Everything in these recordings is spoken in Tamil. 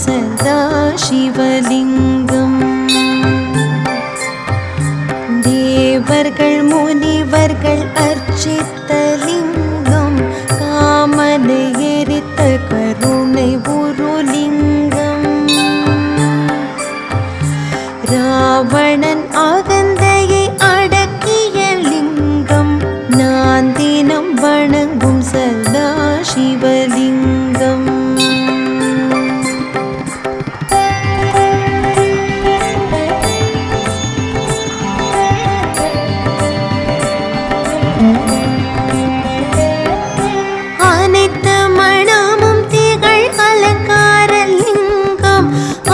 சதாசிவலிங்கம். தேவர்கள் முனிவர்கள் அர்ச்சித்த லிங்கம், காமனை எரித்த கருணை உருலிங்கம். ராவணன் அகந்தையை அடக்கிய லிங்கம், நான் தினம் வணங்கும் சதாசிவலிங்கம். அனைத்து மனமும் திகழ் அலங்கார லிங்கம்,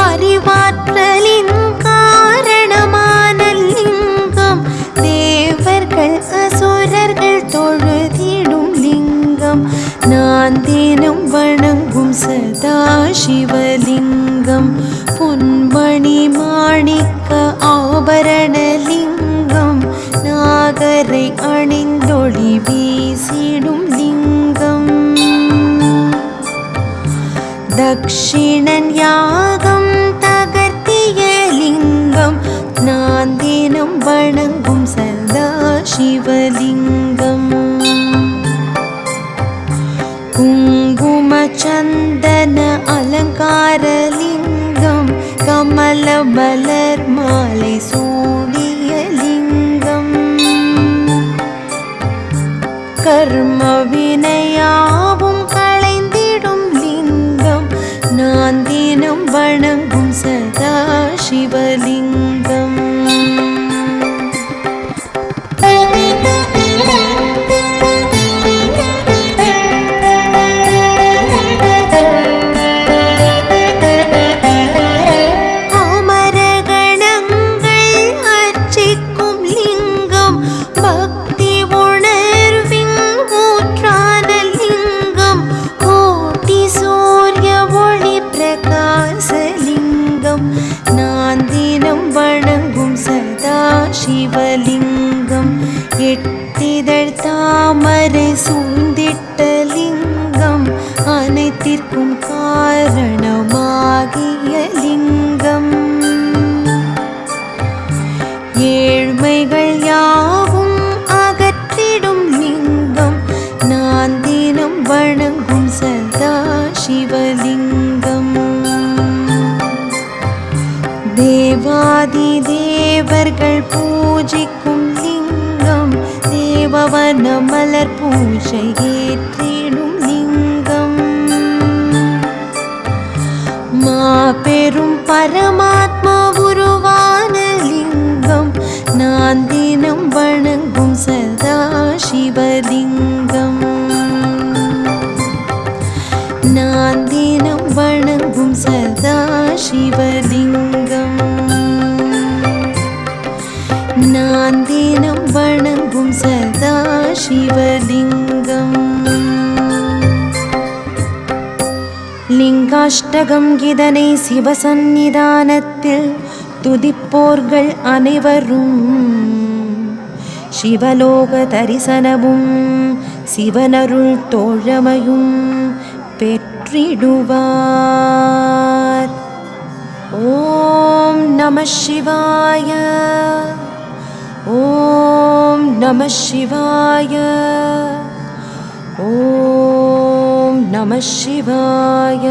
அறிவாற்றலின் காரணமான லிங்கம். தேவர்கள் அசுரர்கள் தொழுதிடும் லிங்கம், நான் தினம் வணங்கும் சதாசிவலிங்கம். பொன்மணி மாணிக்க ஆபரண லிங்கம், நாகரை அணிந்தொளி வீசிடும் லிங்கம். தக்ஷிணன் யாகம் தகர்த்திய லிங்கம், நான் தினம் வணங்கும் சதாசிவலிங்கம். குங்கும சந்தன அலங்கார லிங்கம், கமல மலர் மாலை சூடிய லிங்கம். கர்ம வினையாவும் களைந்திடும் லிங்கம், நான் தினம் வணங்கும் சதாசிவலிங்கம். நான் தினம் வணங்கும் சதாசிவலிங்கம். எட்டிதழ் தாமரை சூழ்ந்திட்ட லிங்கம், அனைத்திற்கும் காரணமாகிய லிங்கம். ஏழ்மைகள் யாவும் அகற்றிடும் லிங்கம், நான் தினம் வணங்கும் சதாசிவலிங்கம். தேவாதி தேவர்கள் பூஜிக்கும் லிங்கம், தேவவன மலர் பூஜை ஏற்றிடும் லிங்கம். மாபெரும் பரமாத்மா உருவான லிங்கம், நான் தினம் வணங்கும் சதாசிவலிங்கம். நான் தினம் வணங்கும் சதாசிவலிங்கம். நான் தினம் வணங்கும் சதாசிவலிங்கம். லிங்காஷ்டகம் இதனை சிவசந்நிதானத்தில் துதிப்போர்கள் அனைவரும் சிவலோக தரிசனமும் சிவனருள் தோழமையும் பெற்றிடுவார். ஓம் நம சிவாய. ஓம் நம சிவாய. ஓம் நம சிவாய.